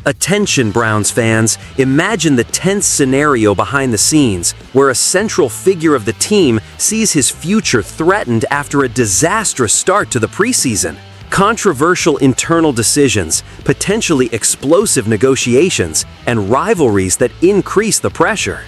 Attention, Browns fans, imagine the tense scenario behind the scenes, where a central figure of the team sees his future threatened after a disastrous start to the preseason. Controversial internal decisions, potentially explosive negotiations, and rivalries that increase the pressure.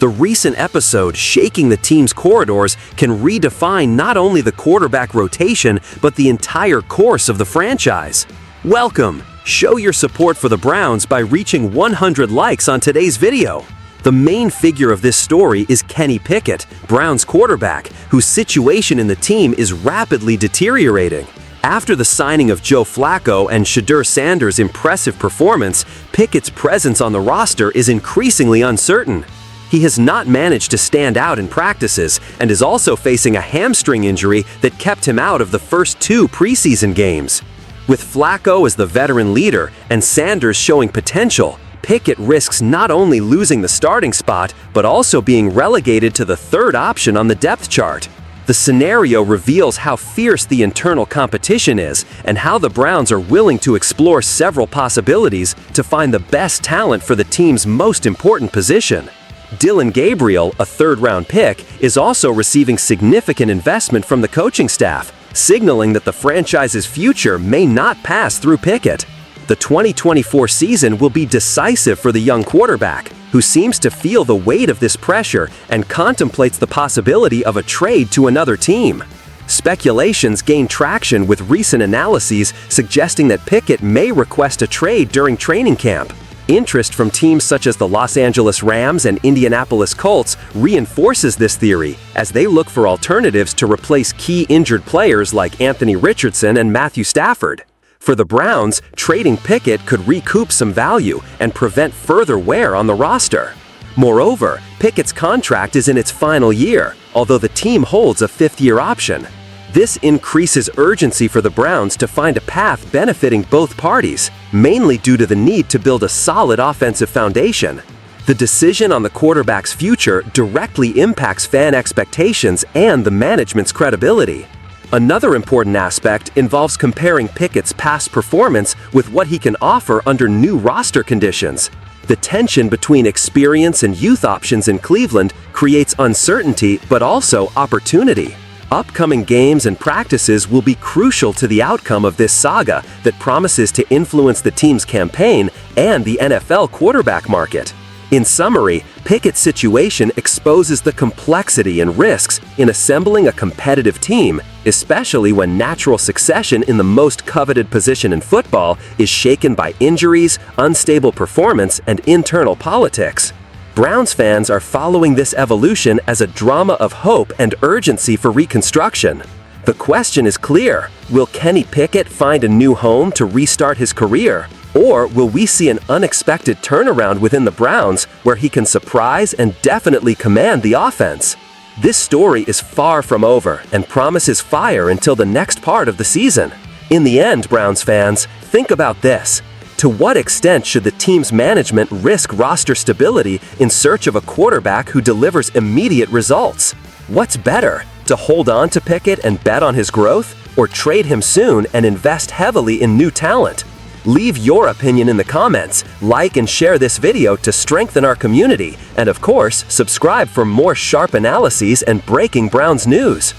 The recent episode shaking the team's corridors can redefine not only the quarterback rotation, but the entire course of the franchise. Welcome! Show your support for the Browns by reaching 100 likes on today's video. The main figure of this story is Kenny Pickett, Browns quarterback, whose situation in the team is rapidly deteriorating. After the signing of Joe Flacco and Shedeur Sanders' impressive performance, Pickett's presence on the roster is increasingly uncertain. He has not managed to stand out in practices and is also facing a hamstring injury that kept him out of the first 2 preseason games. With Flacco as the veteran leader and Sanders showing potential, Pickett risks not only losing the starting spot, but also being relegated to the 3rd option on the depth chart. The scenario reveals how fierce the internal competition is and how the Browns are willing to explore several possibilities to find the best talent for the team's most important position. Dillon Gabriel, a 3rd-round pick, is also receiving significant investment from the coaching staff, signaling that the franchise's future may not pass through Pickett. The 2024 season will be decisive for the young quarterback, who seems to feel the weight of this pressure and contemplates the possibility of a trade to another team. Speculations gain traction with recent analyses suggesting that Pickett may request a trade during training camp. Interest from teams such as the Los Angeles Rams and Indianapolis Colts reinforces this theory as they look for alternatives to replace key injured players like Anthony Richardson and Matthew Stafford. For the Browns, trading Pickett could recoup some value and prevent further wear on the roster. Moreover, Pickett's contract is in its final year, although the team holds a 5th-year option. This increases urgency for the Browns to find a path benefiting both parties, mainly due to the need to build a solid offensive foundation. The decision on the quarterback's future directly impacts fan expectations and the management's credibility. Another important aspect involves comparing Pickett's past performance with what he can offer under new roster conditions. The tension between experience and youth options in Cleveland creates uncertainty but also opportunity. Upcoming games and practices will be crucial to the outcome of this saga that promises to influence the team's campaign and the NFL quarterback market. In summary, Pickett's situation exposes the complexity and risks in assembling a competitive team, especially when natural succession in the most coveted position in football is shaken by injuries, unstable performance, and internal politics. Browns fans are following this evolution as a drama of hope and urgency for reconstruction. The question is clear: will Kenny Pickett find a new home to restart his career? Or will we see an unexpected turnaround within the Browns where he can surprise and definitely command the offense? This story is far from over and promises fire until the next part of the season. In the end, Browns fans, think about this. To what extent should the team's management risk roster stability in search of a quarterback who delivers immediate results? What's better, to hold on to Pickett and bet on his growth, or trade him soon and invest heavily in new talent? Leave your opinion in the comments, like and share this video to strengthen our community, and of course, subscribe for more sharp analyses and breaking Browns news.